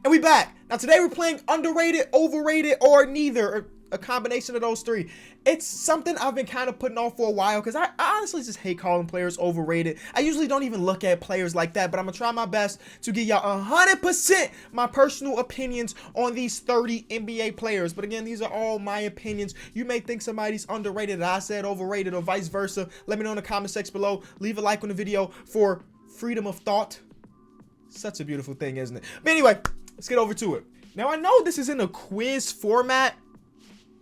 And we back. Now today we're playing underrated, overrated, or neither, or a combination of those three. It's something I've been kind of putting off for a while because I honestly just hate calling players overrated. I usually don't even look at players like that, but I'm going to try my best to give y'all 100% my personal opinions on these 30 NBA players. But again, these are all my opinions. You may think somebody's underrated and I said overrated or vice versa. Let me know in the comment section below. Leave a like on the video for freedom of thought. Such a beautiful thing, isn't it? But anyway, let's get over to it. Now, I know this is in a quiz format,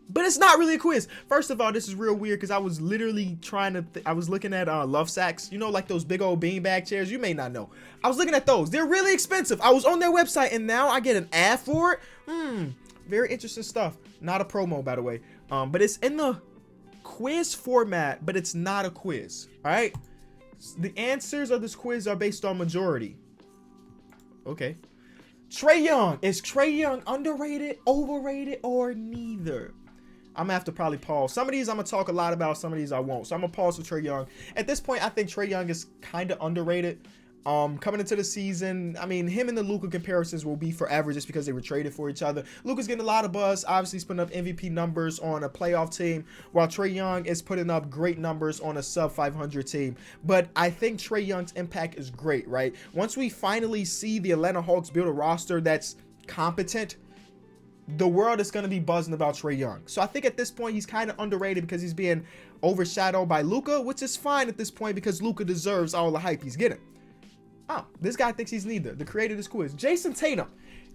but it's not really a quiz. First of all, this is real weird because I was literally trying to, I was looking at Love Sacks, you know, like those big old beanbag chairs. You may not know. I was looking at those. They're really expensive. I was on their website and now I get an ad for it. Very interesting stuff. Not a promo, by the way. But it's in the quiz format, but it's not a quiz. All right. The answers of this quiz are based on majority. Okay. Trey Young. Is Trey Young underrated, overrated, or neither? I'm gonna have to probably pause. Some of these I'm gonna talk a lot about, some of these I won't. So I'm gonna pause for Trey Young. At this point, I think Trey Young is kind of underrated. Coming into the season, I mean, him and the Luka comparisons will be forever just because they were traded for each other. Luka's getting a lot of buzz. Obviously, he's putting up MVP numbers on a playoff team, while Trey Young is putting up great numbers on a sub-500 team. But I think Trey Young's impact is great, right? Once we finally see the Atlanta Hawks build a roster that's competent, the world is going to be buzzing about Trey Young. So I think at this point, he's kind of underrated because he's being overshadowed by Luka, which is fine at this point because Luka deserves all the hype he's getting. Oh, this guy thinks he's neither. The creator of this quiz. Jason Tatum.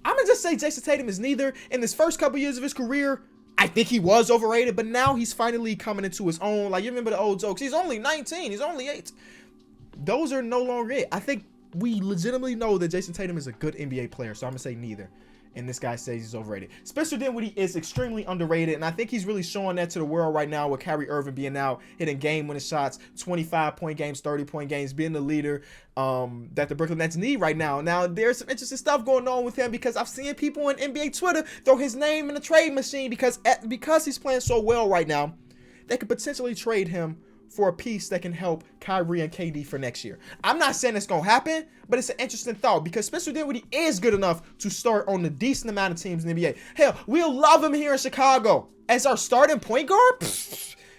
I'm going to just say Jason Tatum is neither. In his first couple years of his career, I think he was overrated, but now he's finally coming into his own. Like, you remember the old jokes. He's only 19. He's only 8. Those are no longer it. I think we legitimately know that Jason Tatum is a good NBA player, so I'm going to say neither. And this guy says he's overrated. Spencer Dinwiddie is extremely underrated, and I think he's really showing that to the world right now with Kyrie Irving being out, hitting game-winning shots, 25-point games, 30-point games, being the leader that the Brooklyn Nets need right now. Now, there's some interesting stuff going on with him because I've seen people on NBA Twitter throw his name in the trade machine because he's playing so well right now, they could potentially trade him for a piece that can help Kyrie and KD for next year. I'm not saying it's going to happen, but it's an interesting thought because Spencer Dinwiddie is good enough to start on a decent amount of teams in the NBA. Hell, we'll love him here in Chicago as our starting point guard.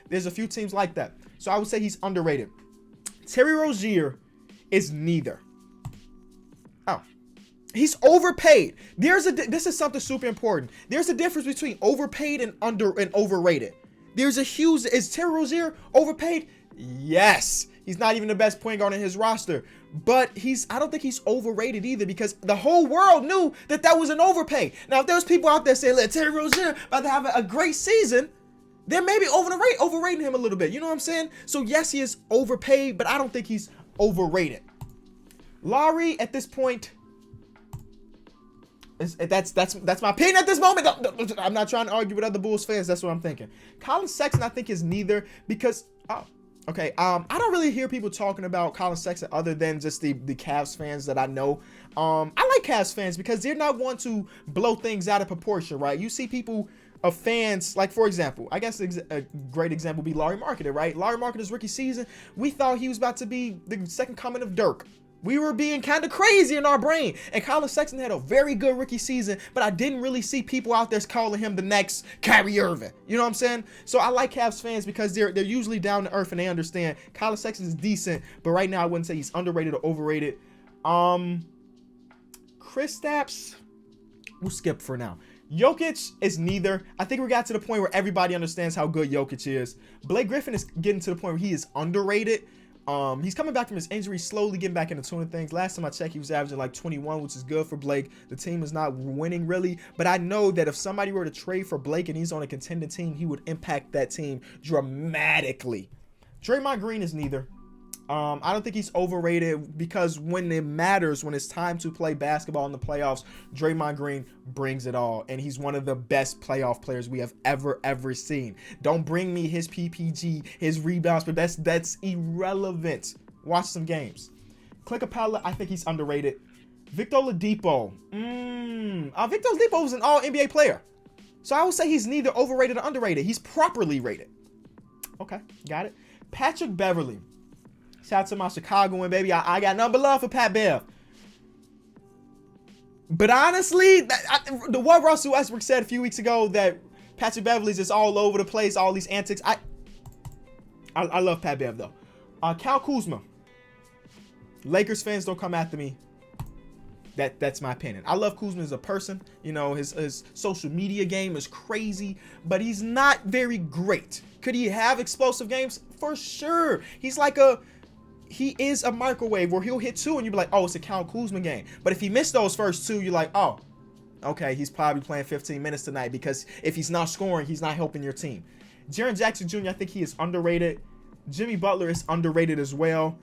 There's a few teams like that. So I would say he's underrated. Terry Rozier is neither. Oh, he's overpaid. This is something super important. There's a difference between overpaid and overrated. There's a huge, is Terry Rozier overpaid? Yes. He's not even the best point guard in his roster, but I don't think he's overrated either because the whole world knew that was an overpay. Now, if there's people out there saying, let Terry Rozier about to have a great season, they're maybe overrating him a little bit. You know what I'm saying? So yes, he is overpaid, but I don't think he's overrated. Lowry at this point, that's my opinion at this moment. I'm not trying to argue with other Bulls fans. That's what I'm thinking. Colin Sexton, I think, is neither because, I don't really hear people talking about Colin Sexton other than just the Cavs fans that I know. I like Cavs fans because they're not one to blow things out of proportion, right? You see people of fans, like, for example, I guess a great example would be Larry Marketer, right? Larry Marketer's rookie season, we thought he was about to be the second coming of Dirk. We were being kind of crazy in our brain. And Colin Sexton had a very good rookie season, but I didn't really see people out there calling him the next Kyrie Irving. You know what I'm saying? So I like Cavs fans because they're usually down to earth and they understand Colin Sexton is decent, but right now I wouldn't say he's underrated or overrated. Kristaps, we'll skip for now. Jokic is neither. I think we got to the point where everybody understands how good Jokic is. Blake Griffin is getting to the point where he is underrated. He's coming back from his injury, slowly getting back into tuning things. Last time I checked, he was averaging like 21, which is good for Blake. The team is not winning really, but I know that if somebody were to trade for Blake and he's on a contending team, he would impact that team dramatically. Draymond Green is neither. I don't think he's overrated because when it matters, when it's time to play basketball in the playoffs, Draymond Green brings it all. And he's one of the best playoff players we have ever seen. Don't bring me his PPG, his rebounds, but that's irrelevant. Watch some games. Clint Capella, I think he's underrated. Victor Oladipo. Victor Oladipo was an all NBA player. So I would say he's neither overrated or underrated. He's properly rated. Okay, got it. Patrick Beverley. Shout out to my Chicagoan baby. I got nothing but love for Pat Bev. But honestly, what Russell Westbrook said a few weeks ago, that Patrick Beverley's just all over the place, all these antics. I love Pat Bev though. Cal Kuzma. Lakers fans, don't come after me. That's my opinion. I love Kuzma as a person. You know, his social media game is crazy, but he's not very great. Could he have explosive games? For sure. He is a microwave where he'll hit two and you'll be like, oh, it's a Cal Kuzma game. But if he missed those first two, you're like, oh, okay, he's probably playing 15 minutes tonight, because if he's not scoring, he's not helping your team. Sharon Jackson Jr., I think he is underrated. Jimmy Butler is underrated as well,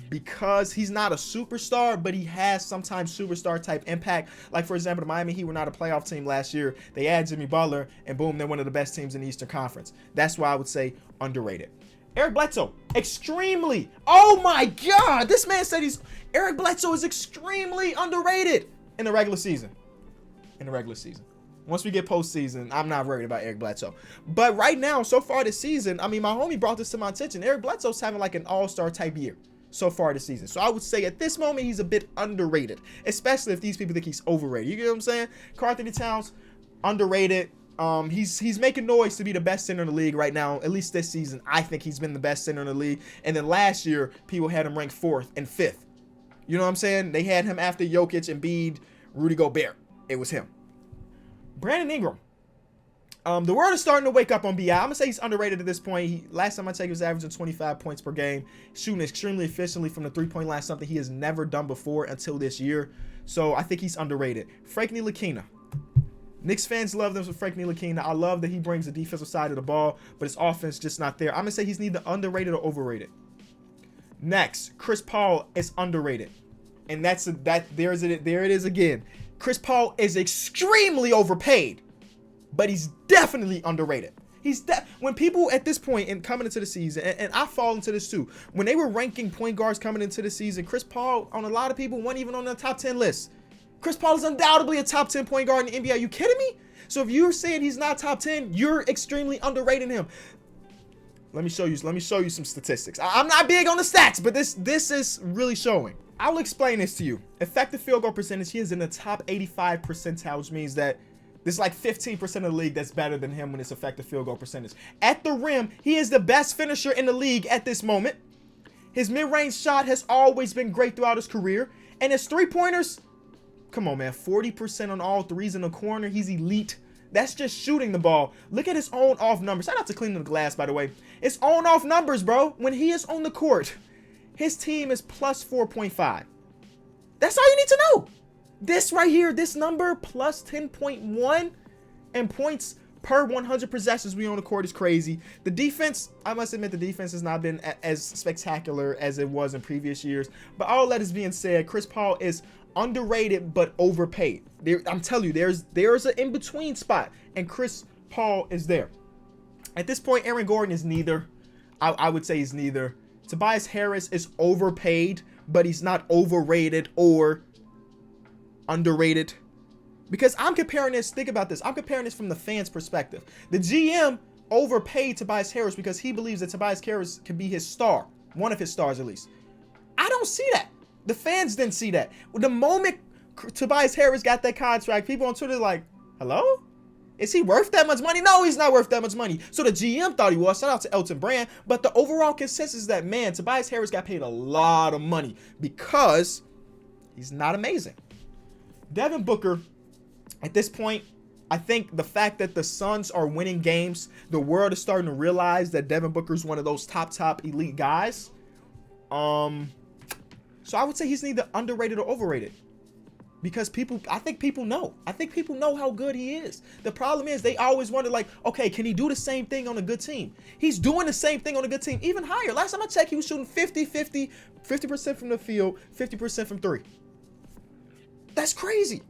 because he's not a superstar, but he has sometimes superstar type impact. Like, for example, the Miami Heat were not a playoff team last year. They add Jimmy Butler, and boom, they're one of the best teams in the Eastern Conference. That's why I would say underrated. Eric Bledsoe, extremely. Oh my God, this man said Eric Bledsoe is extremely underrated in the regular season. Once we get postseason, I'm not worried about Eric Bledsoe. But right now, so far this season, I mean, my homie brought this to my attention. Eric Bledsoe's having like an all-star type year so far this season. So I would say at this moment, he's a bit underrated, especially if these people think he's overrated. You get what I'm saying? Karl-Anthony Towns, underrated. He's making noise to be the best center in the league right now. At least this season, I think he's been the best center in the league. And then last year, people had him ranked 4th and 5th. You know what I'm saying? They had him after Jokic, Embiid, Rudy Gobert. It was him. Brandon Ingram. The world is starting to wake up on BI. I'm going to say he's underrated at this point. Last time I checked, he was averaging 25 points per game, shooting extremely efficiently from the three-point line, something he has never done before until this year. So I think he's underrated. Frank Ntilikina. Knicks fans love them for Frank Ntilikina. I love that he brings the defensive side of the ball, but his offense just not there. I'm going to say he's neither underrated or overrated. Next, Chris Paul is underrated. And there it is again. Chris Paul is extremely overpaid, but he's definitely underrated. When people at this point and coming into the season, and I fall into this too, when they were ranking point guards coming into the season, Chris Paul, on a lot of people, wasn't even on the top 10 list. Chris Paul is undoubtedly a top 10 point guard in the NBA. Are you kidding me? So if you're saying he's not top 10, you're extremely underrating him. Let me show you some statistics. I'm not big on the stats, but this is really showing. I'll explain this to you. Effective field goal percentage, he is in the top 85 percentile, which means that there's like 15% of the league that's better than him when it's effective field goal percentage. At the rim, he is the best finisher in the league at this moment. His mid-range shot has always been great throughout his career. And his three-pointers, come on, man, 40% on all threes in the corner. He's elite. That's just shooting the ball. Look at his own off numbers. Shout out to Cleaning the Glass, by the way. His own off numbers, bro. When he is on the court, his team is plus 4.5. That's all you need to know. This right here, this number, plus 10.1 and points per 100 possessions we on the court is crazy. The defense, I must admit, the defense has not been as spectacular as it was in previous years. But all that is being said, Chris Paul is underrated but overpaid. I'm telling you, there's an in-between spot, and Chris Paul is there. At this point, Aaron Gordon is neither. I would say he's neither. Tobias Harris is overpaid, but he's not overrated or underrated. Because I'm comparing this, think about this, I'm comparing this from the fans' perspective. The GM overpaid Tobias Harris because he believes that Tobias Harris can be his star, one of his stars at least. I don't see that. The fans didn't see that. The moment Tobias Harris got that contract, people on Twitter like, hello? Is he worth that much money? No, he's not worth that much money. So the GM thought he was. Shout out to Elton Brand. But the overall consensus is that, man, Tobias Harris got paid a lot of money because he's not amazing. Devin Booker, at this point, I think the fact that the Suns are winning games, the world is starting to realize that Devin Booker is one of those top elite guys. So I would say he's neither underrated or overrated. Because I think people know how good he is. The problem is they always wonder, like, okay, can he do the same thing on a good team? He's doing the same thing on a good team, even higher. Last time I checked, he was shooting 50% from the field, 50% from three. That's crazy.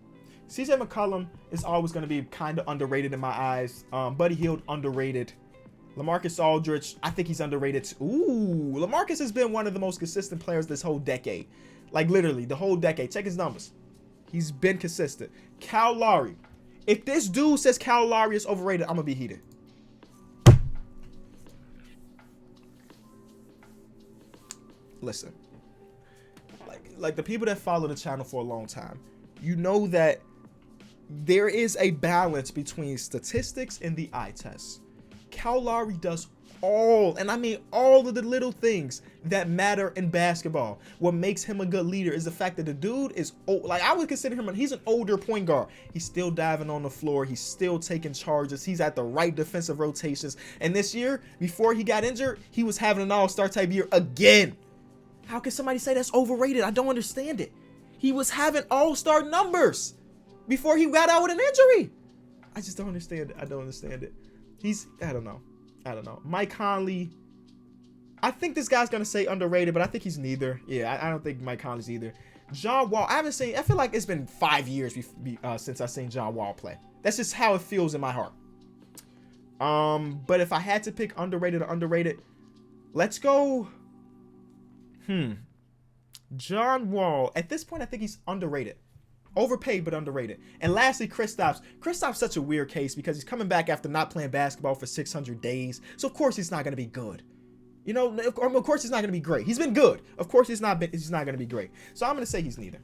CJ McCollum is always going to be kind of underrated in my eyes. Buddy Hield, underrated. LaMarcus Aldridge, I think he's underrated. Ooh, LaMarcus has been one of the most consistent players this whole decade. Like, literally, the whole decade. Check his numbers. He's been consistent. Kyle Lowry. If this dude says Kyle Lowry is overrated, I'm going to be heated. Listen. Like the people that follow the channel for a long time, you know that there is a balance between statistics and the eye test. Kyle Lowry does all, and I mean all of the little things that matter in basketball. What makes him a good leader is the fact that the dude is old. Like, I would consider him, he's an older point guard. He's still diving on the floor. He's still taking charges. He's at the right defensive rotations. And this year, before he got injured, he was having an all-star type year again. How can somebody say that's overrated? I don't understand it. He was having all-star numbers before he got out with an injury. I just don't understand it. I don't understand it. I don't know. Mike Conley, I think this guy's going to say underrated, but I think he's neither. Yeah, I don't think Mike Conley's either. John Wall, I feel like it's been 5 years since I've seen John Wall play. That's just how it feels in my heart. But if I had to pick underrated or underrated, let's go. John Wall, at this point, I think he's underrated. Overpaid, but underrated. And lastly, Kristaps. Kristaps such a weird case because he's coming back after not playing basketball for 600 days. So, of course, he's not going to be good. You know, of course, he's not going to be great. He's been good. Of course, he's not going to be great. So, I'm going to say he's neither.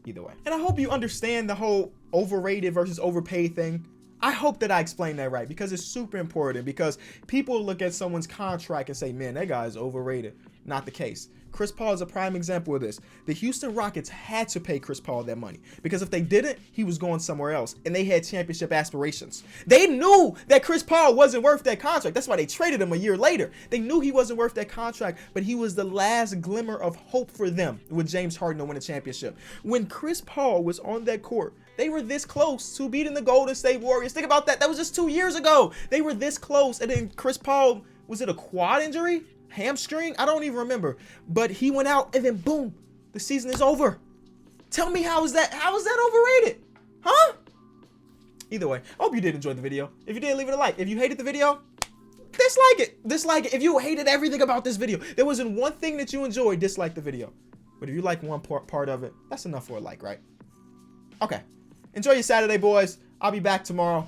Either way. And I hope you understand the whole overrated versus overpaid thing. I hope that I explained that right because it's super important, because people look at someone's contract and say, man, that guy is overrated. Not the case. Chris Paul is a prime example of this. The Houston Rockets had to pay Chris Paul that money because if they didn't, he was going somewhere else, and they had championship aspirations. They knew that Chris Paul wasn't worth that contract. That's why they traded him a year later. They knew he wasn't worth that contract, but he was the last glimmer of hope for them with James Harden to win a championship. When Chris Paul was on that court, they were this close to beating the Golden State Warriors. Think about that. That was just 2 years ago. They were this close, and then Chris Paul, was it a quad injury? Hamstring? I don't even remember. But he went out, and then boom, the season is over. Tell me, how is that overrated? Huh? Either way, I hope you did enjoy the video. If you did, leave it a like. If you hated the video, dislike it. Dislike it. If you hated everything about this video, there wasn't one thing that you enjoyed, dislike the video. But if you like one part of it, that's enough for a like, right? Okay. Enjoy your Saturday, boys. I'll be back tomorrow.